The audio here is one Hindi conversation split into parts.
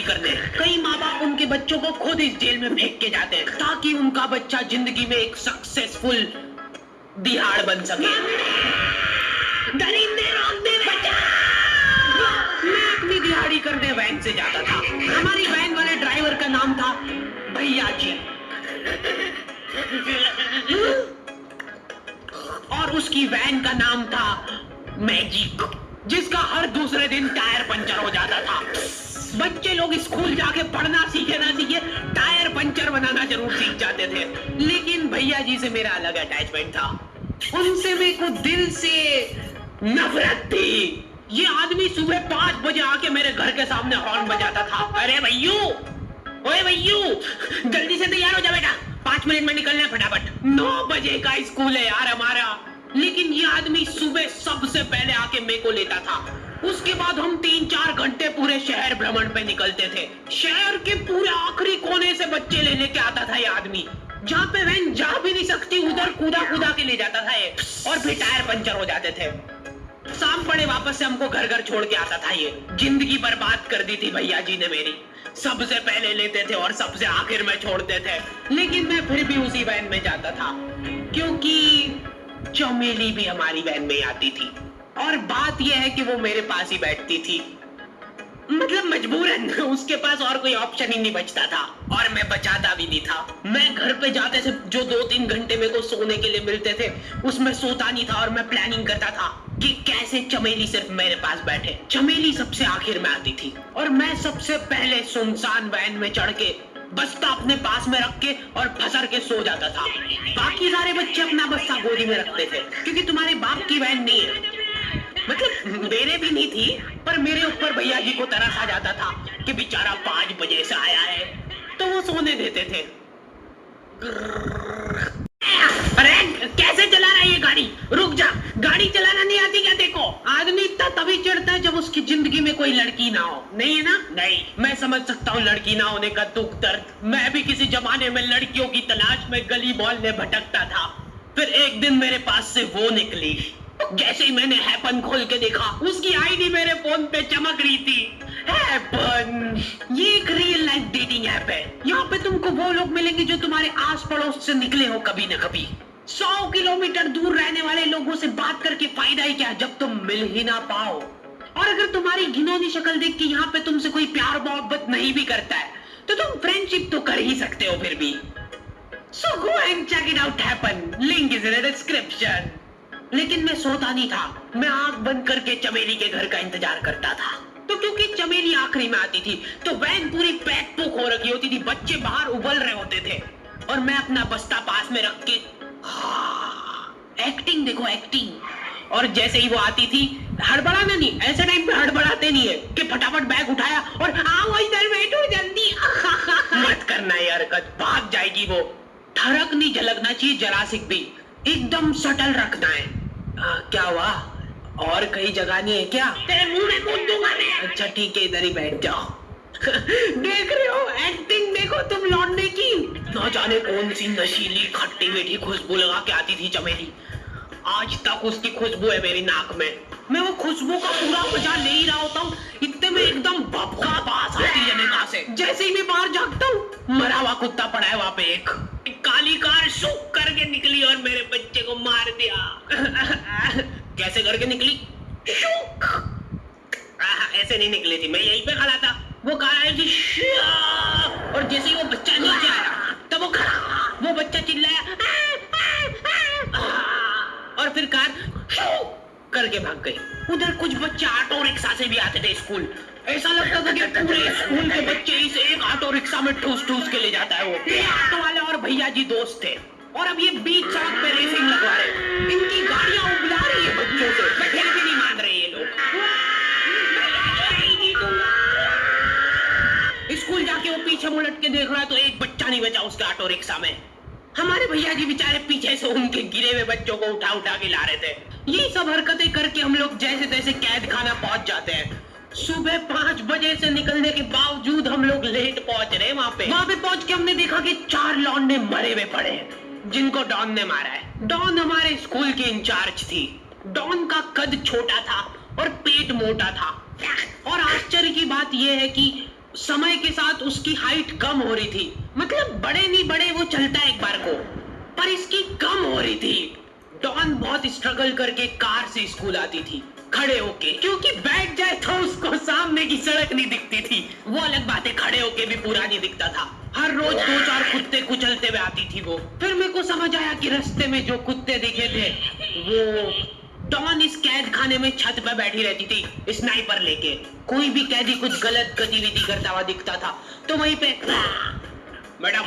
करने। कई माँ बाप उनके बच्चों को खुद इस जेल में फेंक के जाते हैं ताकि उनका बच्चा जिंदगी में एक सक्सेसफुल दिहाड़ बन सके। दरिंदे रोक दे, मैं अपनी दिहाड़ी करने वैन से जाता था। हमारी वैन वाले ड्राइवर का नाम था भैया जी और उसकी वैन का नाम था मैजिक, जिसका हर दूसरे दिन टायर पंचर हो जाता था। बच्चे लोग स्कूल जाके पढ़ना सीखे ना सीखे, टायर पंचर बनाना जरूर सीख जाते थे। लेकिन भैया जी से मेरा अलग अटैचमेंट था। उनसे मेरे को दिल से नफरत थी। ये आदमी सुबह 5 बजे आके मेरे घर के सामने हॉर्न बजाता था। अरे भैयू, ओए भैयू, जल्दी से तैयार हो जा बेटा, 5 मिनट में निकलना है फटाफट। 9 बजे का स्कूल है यार हमारा। लेकिन ये आदमी सुबह सबसे पहले आके मेरे को लेता था। उसके बाद हम 3-4 घंटे पूरे शहर भ्रमण पे निकलते थे। शहर के पूरे आखिरी कोने से बच्चे लेने के आता था ये आदमी। जहाँ पे वैन जा भी नहीं सकती उधर कूदा कूदा के ले जाता था ये, और फिर टायर पंचर हो जाते थे। शाम पड़े वापस से हमको घर घर छोड़ के आता था ये। जिंदगी बर्बाद कर दी थी भैया जी ने मेरी। सबसे पहले लेते थे और सबसे आखिर में छोड़ते थे। लेकिन मैं फिर भी उसी वैन में जाता था क्योंकि चमेली भी हमारी वैन में आती थी। और बात यह है कि वो मेरे पास ही बैठती थी, मतलब मजबूरन। उसके पास और कोई ऑप्शन ही नहीं बचता था और मैं बचाता भी नहीं था। मैं घर पे जाते से जो 2-3 घंटे मेरे को सोने के लिए मिलते थे उसमें सोता नहीं था और मैं प्लानिंग करता था कि कैसे चमेली सिर्फ मेरे पास बैठे। चमेली सबसे आखिर में आती थी और मैं सबसे पहले सुनसान वैन में चढ़ के बस्ता अपने पास में रख के और फसर के सो जाता था। बाकी सारे बच्चे अपना बस्ता गोदी में रखते थे क्योंकि तुम्हारे बाप की वैन नहीं है, मतलब मेरे भी नहीं थी, पर मेरे ऊपर भैया जी को तरस आ जाता था कि बेचारा 5 बजे से आया है, तो वो सोने देते थे। अरे कैसे चला रहा है ये गाड़ी? रुक जा, गाड़ी चलाना नहीं आती क्या? देखो, आदमी इतना तभी चिढ़ता है जब उसकी जिंदगी में कोई लड़की ना हो। नहीं है ना? नहीं, मैं समझ सकता हूँ लड़की ना होने का दुख दर्द। मैं भी किसी जमाने में लड़कियों की तलाश में गली मोहल्ले भटकता था। फिर एक दिन मेरे पास से वो निकली। जैसे ही मैंने हैपन खोल के देखा, उसकी आईडी मेरे फोन पे चमक रही थी। हैपन, ये एक रियल लाइफ डेटिंग ऐप है। यहाँ पे तुमको वो लोग मिलेंगे जो तुम्हारे आस पड़ोस से निकले हो कभी न कभी। 100 किलोमीटर दूर रहने वाले लोगों से बात करके फायदा ही क्या जब तुम मिल ही ना पाओ। और अगर तुम्हारी घिनौनी शक्ल देख के यहाँ पे तुमसे कोई प्यार मोहब्बत नहीं भी करता है तो तुम फ्रेंडशिप तो कर ही सकते हो फिर भी। So go and check it out, Happen. Link is in the description. लेकिन मैं सोता नहीं था। मैं आंख बंद करके चमेली के घर का इंतजार करता था। तो क्योंकि चमेली आखिरी में आती थी तो वैन पूरी पैक पुक हो रखी होती थी, बच्चे बाहर उबल रहे होते थे और मैं अपना बस्ता पास में रख के एक्टिंग देखो, एक्टिंग। और जैसे ही वो आती थी, हड़बड़ाना नहीं, ऐसे टाइम पे हड़बड़ाते नहीं है कि फटाफट बैग उठाया और आओ इधर बैठो जल्दी। मत करना ये हरकत, भाग जाएगी वो। ठरक नहीं झलकना चाहिए जरा सी भी, एकदम सटल रखना है। क्या हुआ? और कहीं जगह नहीं है क्या? तेरे मुंह में कूद दूंगा मैं। अच्छा ठीक है, इधर ही बैठ जाओ। देख रहे हो, एक्टिंग देखो तुम लौंडे की। ना जाने कौन सी नशीली खट्टी मीठी खुशबू लगा के आती थी चमेली। आज तक उसकी खुशबू है मेरी नाक में। मैं वो खुशबू का पूरा मजा ले ही रहा होता हूँ, इतने में एकदम भभका बास आती है निगाह से। जैसे ही मैं बाहर झांकता हूँ, मरा हुआ कुत्ता पड़ा है वहाँ पे। एक काली कार शुक करके निकली और मेरे बच्चे को मार दिया। कैसे करके निकली? शुक। ऐसे नहीं निकली थी, मैं यहीं पे खड़ा था, वो कार आई थी और जैसे ही वो बच्चा नीचे आया तब वो खड़ा, वो बच्चा चिल्लाया और फिर कार करके भाग गई। उधर कुछ बच्चे ऑटो रिक्शा से भी आते थे स्कूल। ऐसा लगता था कि पूरे स्कूल के बच्चे इस एक ऑटो रिक्शा में ठूस ठूस के ले जाता है वो। ये ऑटो वाले और भैया जी दोस्त थे और अब ये बीच सड़क पे रेसिंग लगवा रहे। इनकी गाड़ियां उबला रही है बच्चों से, फिर भी नहीं मान रहे ये लोग। स्कूल जाके वो पीछे मुड़ट के देख रहा है तो एक बच्चा नहीं बचा उसके ऑटो रिक्शा में। हमारे भैया जी बेचारे पीछे से उनके गिरे हुए बच्चों को उठा उठा के ला रहे थे। ये सब हरकतें करके हम लोग जैसे तैसे कैद खाना पहुंच जाते हैं। सुबह 5 बजे से निकलने के बावजूद हम लोग लेट पहुंच रहे हैं वहाँ पे पहुंच के हमने देखा कि 4 लौंडे मरे हुए पड़े हैं जिनको डॉन ने मारा है। डॉन हमारे स्कूल की इंचार्ज थी। डॉन का कद छोटा था और पेट मोटा था और आश्चर्य की बात यह है कि समय के साथ उसकी हाइट कम हो रही थी, मतलब बड़े नहीं बड़े वो चलता है एक बार को, पर इसकी कम हो रही थी। डॉन बहुत स्ट्रगल करके कार से स्कूल आती थी खड़े होके, क्योंकि बैठ जाए तो उसको सामने की सड़क नहीं दिखती थी। वो अलग बात है, खड़े होके भी पूरा नहीं दिखता था। हर रोज 2-4 कुत्ते कुचलते हुए आती थी वो। फिर मेरे को समझ आया कि रास्ते में जो कुत्ते दिखे थे वो डॉन इस कैद खाने में छत पर बैठी रहती थी स्नाइपर लेके। कोई भी कैदी कुछ गलत गतिविधि करता हुआ दिखता था तो वहीं पे, मैडम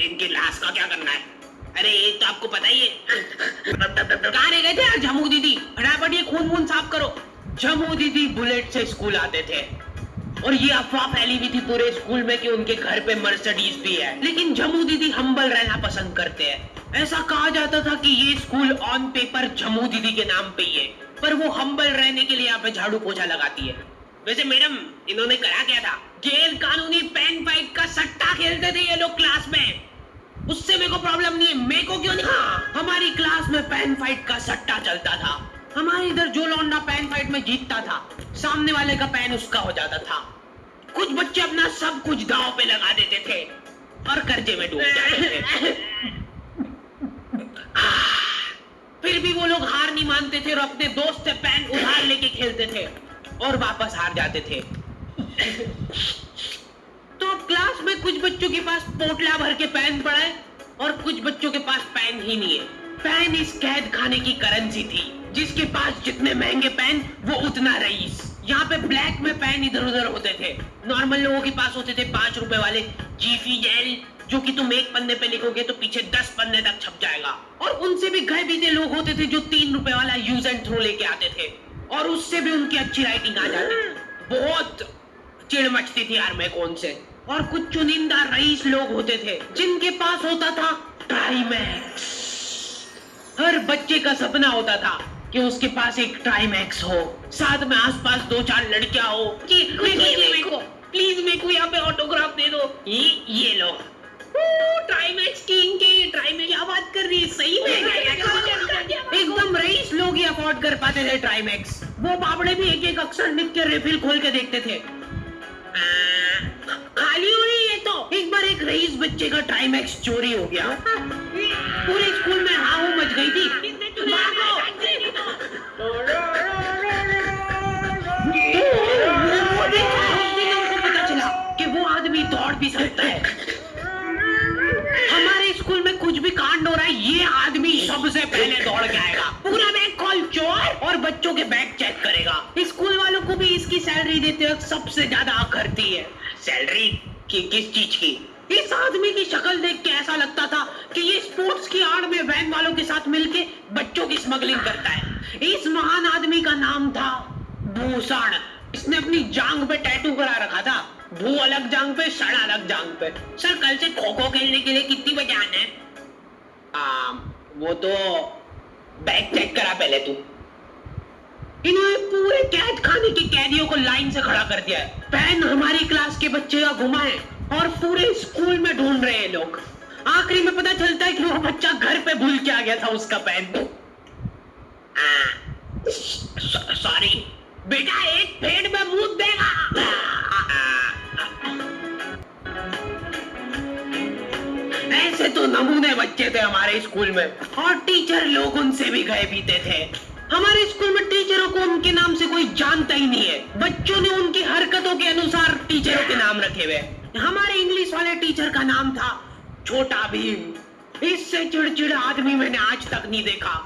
इनकी लाश का क्या करना है? अरे ये तो आपको पता ही है। कहाँ रह गए थे यार झमू दीदी, फटाफट ये खून वून साफ करो। झमू दीदी बुलेट से स्कूल आते थे और ये अफवाह फैली हुई थी पूरे स्कूल में कि उनके घर पे मर्सिडीज भी है, लेकिन झमू दीदी हम्बल रहना पसंद करते हैं। ऐसा कहा जाता था कि ये स्कूल ऑन पेपर झमू दीदी के नाम पे ही है, पर वो हम्बल रहने के लिए यहाँ पे झाड़ू पोछा लगाती है। वैसे मैडम इन्होंने करा क्या था? गैर कानूनी पेन फाइट का सट्टा खेलते थे ये लोग क्लास में। उससे मेरे को प्रॉब्लम नहीं है, मेरे को क्यों नहीं? हाँ, हमारी क्लास में पेन फाइट का सट्टा चलता था। हमारे इधर जो लौंडा पेन फाइट में जीतता था, सामने वाले का पेन उसका हो जाता था। कुछ बच्चे अपना सब कुछ दांव पे लगा देते थे और कर्जे में डूब जाते थे। फिर भी वो लोग हार नहीं मानते थे और अपने दोस्त से पेन उधार लेके खेलते थे और वापस हार जाते थे। तो क्लास में कुछ बच्चों के पास पोटला भर के पेन पड़ा है और कुछ बच्चों के पास पेन ही नहीं है। पेन इस कैद खाने की करेंसी थी, जिसके पास जितने महंगे पेन वो उतना रईस। यहाँ पे ब्लैक में पेन इधर उधर होते थे। नॉर्मल लोगों के पास होते थे 5 रुपए वाले जीफी जेल, जो कि तुम एक पन्ने पे लिखोगे तो पीछे 10 पन्ने तक छप जाएगा। और उनसे भी गए बीते लोग होते थे जो 3 रुपए वाला यूज एंड थ्रो लेके आते थे और उससे भी उनकी अच्छी राइटिंग आ जाती थी। बहुत चिढ़ मचती थी यार मैं कौन से। और कुछ चुनिंदा रईस लोग होते थे जिनके पास होता था ट्राईमैक्स। हर बच्चे का सपना होता था कि उसके पास एक ट्राईमैक्स हो, साथ में आसपास 2-4 लड़कियां हो कि प्लीज मेरे को यहाँ पे ऑटोग्राफ दे दो। ये लो ट्राईमैक्स किंग के ट्राईमैक्स। क्या बात कर रही है, सही में? एकदम रईस लोग ही अफोर्ड कर पाते थे ट्राईमैक्स। वो बाबड़े भी एक-एक अक्षर लिख के रिफिल खोल के देखते थे। खाली हो रही है तो एक बार एक रईस बच्चे का ट्राईमैक्स चोरी हो गया। पूरे स्कूल में हाउ मच गई थी। पता चला कि वो आदमी दौड़ भी सकता है। हमारे स्कूल में कुछ भी कांड हो रहा है, ये आदमी सबसे पहले दौड़ के आएगा, पूरा बैग खोल चोर, और बच्चों के बैग चेक करेगा। स्कूल वालों को भी इसकी सैलरी देते वक्त सबसे ज्यादा आखरती है। सैलरी की किस चीज की? इस आदमी की शक्ल देख के ऐसा लगता था कि ये स्पोर्ट्स की आड़ में वैन वालों के साथ मिलके बच्चों की स्मगलिंग करता है। इस महान आदमी का नाम था भूषण। इसने अपनी जांग पे टैटू करा रखा था, भू अलग जांग पे, सड़ अलग जांग पे। सर कल से खो खो खेलने के लिए कितनी बजे आना है? वो तो बैग चेक करा पहले तू। इन्होंने पूरे कैद खाने के कैदियों को लाइन से खड़ा कर दिया है। पेन हमारी क्लास के बच्चे का घुमा है और पूरे स्कूल में ढूंढ रहे हैं लोग। आखिरी में पता चलता है कि वो बच्चा घर पे भूल के आ गया था उसका पेन। सॉरी बेटा, एक पेड़ में मूत देगा। ऐसे तो नमूने बच्चे थे हमारे स्कूल में, और टीचर लोग उनसे भी गए बीते थे। हमारे स्कूल में टीचरों को उनके नाम से कोई जानता ही नहीं है। बच्चों ने उनकी हरकतों के अनुसार टीचरों के नाम रखे हुए। हमारे इंग्लिश वाले टीचर का नाम था छोटा भीम। इससे चिड़चिड़ आदमी मैंने आज तक नहीं देखा।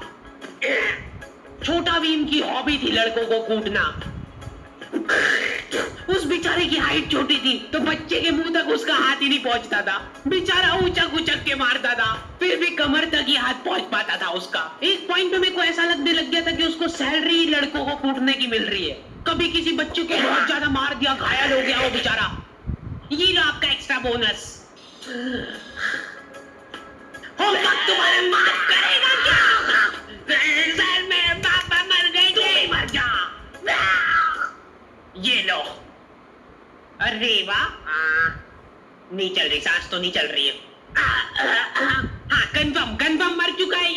छोटा भीम की हॉबी थी लड़कों को कूटना। उस बेचारे की हाइट छोटी थी तो बच्चे के मुंह तक उसका हाथ ही नहीं पहुंचता था। बेचारा ऊंचक ऊंचक के मारता था, फिर भी कमर तक ही हाथ पहुंच पाता था उसका। एक पॉइंट पे मेरे को ऐसा लगने लग गया था कि उसको सैलरी लड़कों को कूटने की मिल रही है। कभी किसी बच्चे को बहुत ज्यादा मार दिया, घायल हो गया वो बेचारा, ये लो आपका एक्स्ट्रा बोनस। होमवर्क तुम्हारे माफ करेगा क्या? सर मेरे पापा मर गए, तू भी मर जा। ये लो। अरे वाह, नहीं चल रही, सांस तो नहीं चल रही है। हाँ कंफर्म मर चुका है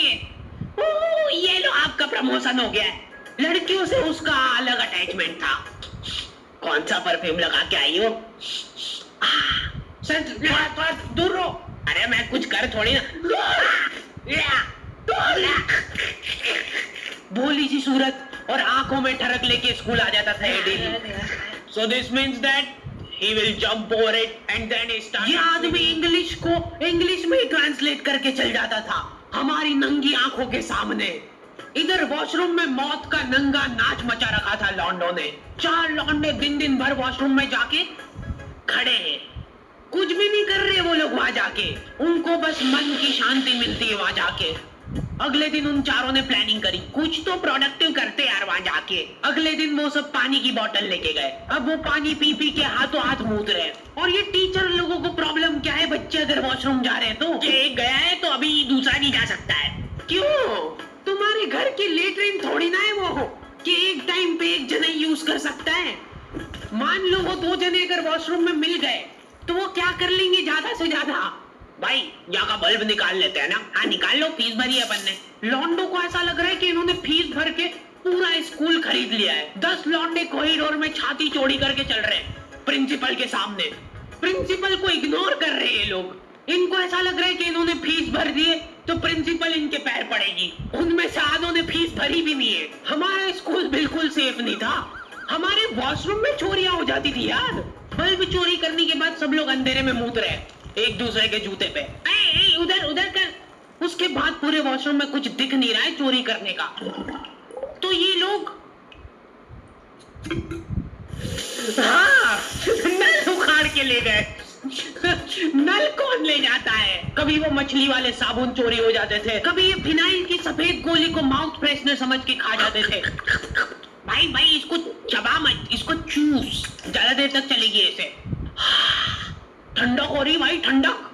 ये लो आपका प्रमोशन हो गया है। लड़कियों से उसका अलग अटैचमेंट था। कौन सा परफ्यूम लगा के आई हो? सर थोड़ा दूर रहो। अरे मैं कुछ कर थोड़ी ना। भोली सी सूरत और आंखों में ठरक लेके स्कूल आ जाता था ये daily. So this means that he will jump over it and then he start. ये आदमी इंग्लिश को इंग्लिश में ही ट्रांसलेट करके चल जाता था हमारी नंगी आंखों के सामने। इधर वॉशरूम में मौत का नंगा नाच मचा रखा था लॉन्डो ने। 4 लॉन्डे दिन दिन भर वॉशरूम में जाके खड़े हैं, कुछ भी नहीं कर रहे वो लोग वहां जाके। उनको बस मन की शांति मिलती है वहां जाके। अगले दिन उन चारों ने प्लानिंग करी, कुछ तो प्रोडक्टिव करते यार वहां जाके। अगले दिन वो सब पानी की बोतल लेके गए। अब वो पानी पी पी के हाथों हाथ मूत रहे। और ये टीचर लोगों को प्रॉब्लम क्या है, बच्चे अगर वॉशरूम जा रहे हैं तो एक गया है तो अभी दूसरा नहीं जा सकता है। क्यों? तुम्हारे घर की लेटरिन थोड़ी ना है वो कि एक टाइम पे एक जना यूज कर सकता है। मान लो वो 2 जने अगर वॉशरूम में मिल गए तो वो क्या कर लेंगे ज्यादा से ज्यादा? भाई यहाँ का बल्ब निकाल लेते हैं ना। हाँ निकाल लो, फीस भरी है अपन ने। लॉन्डो को ऐसा लग रहा है कि इन्होंने फीस भर के पूरा स्कूल खरीद लिया है। 10 लॉन्डे कॉरिडोर में छाती चौड़ी करके चल रहे हैं प्रिंसिपल के सामने। प्रिंसिपल को इग्नोर कर रहे हैं ये लोग। इनको ऐसा लग रहा है कि इन्होंने फीस भर दिए तो प्रिंसिपल इनके पैर पड़ेगी। उनमें से आधों ने फीस भरी भी नहीं है। हमारा स्कूल बिल्कुल सेफ नहीं था। हमारे वॉशरूम में चोरियां हो जाती थी यार। बल्ब चोरी करने के बाद सब लोग अंधेरे में मूत रहे एक दूसरे के जूते पे। उधर उधर कर। उसके बाद पूरे वॉशरूम में कुछ दिख नहीं रहा है चोरी करने का। तो ये लोग हाँ नल उखाड़ के ले गए। नल कौन ले जाता है? कभी वो मछली वाले साबुन चोरी हो जाते थे, कभी ये फिनाइल की सफेद गोली को माउथ फ्रेशनर समझ के खा जाते थे। भाई भाई इसको चबा मत, इसको चूस, ज्यादा देर तक चलेगी ऐसे। ठंडक हो रही भाई, ठंडक।